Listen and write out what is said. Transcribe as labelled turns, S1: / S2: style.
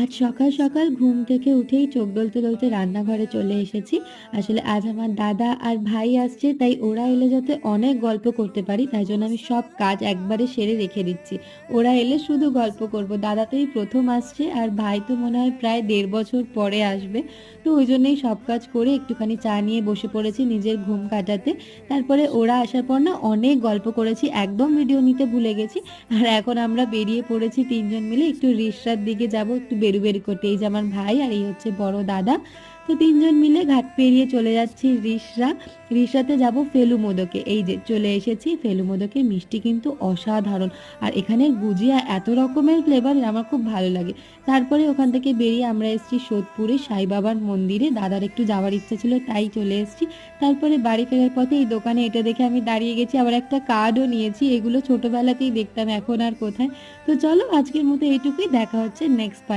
S1: আজ সকাল সকাল ঘুম থেকে উঠেই চোখ ডলতে ডলতে রান্নাঘরে চলে এসেছি। আসলে আজ আমার দাদা আর ভাই আসছে, তাই ওরা এলে যাতে অনেক গল্প করতে পারি, তাই জন্য আমি সব কাজ একবারে সেরে রেখে দিচ্ছি। ওরা এলে শুধু গল্প করব। দাদা তো এই প্রথম আসছে, আর ভাই তো মনে হয় প্রায় ১.৫ বছর পরে আসবে। তো ওই জন্যই সব কাজ করে একটুখানি চা নিয়ে বসে পড়েছি নিজের ঘুম কাটাতে। তারপরে ওরা আসার পর না অনেক গল্প করেছি, একদম ভিডিও নিতে ভুলে গেছি। আর এখন আমরা বেরিয়ে পড়েছি ৩ জন মিলে একটু রিষড়ার দিকে যাব, একটু বেরু করতে। এই যে আমার ভাই আর এই হচ্ছে বড় দাদা। তো ৩ জন মিলে ঘাট পেরিয়ে চলে যাচ্ছি রিষড়া। রিষড়াতে যাব ফেলু মোদকে। এই যে চলে এসেছি, ফেলু মোদকের মিষ্টি কিন্তু অসাধারণ। আর এখানের গুজিয়া এত রকমের ফ্লেভার, আমার খুব ভালো লাগে। তারপরে ওখান থেকে বেরিয়ে আমরা এসেছি সোদপুরে সাই বাবার মন্দিরে। দাদার একটু যাওয়ার ইচ্ছা ছিল, তাই চলে এসেছি। তারপরে বাড়ি ফেরার পথে এই দোকানে এটা দেখে আমি দাঁড়িয়ে গেছি, আবার একটা কার্ডও নিয়েছি। এগুলো ছোটবেলাতেই দেখতাম, এখন আর কোথায়। তো চলো আজকের মতো এইটুকুই, দেখা হচ্ছে নেক্সট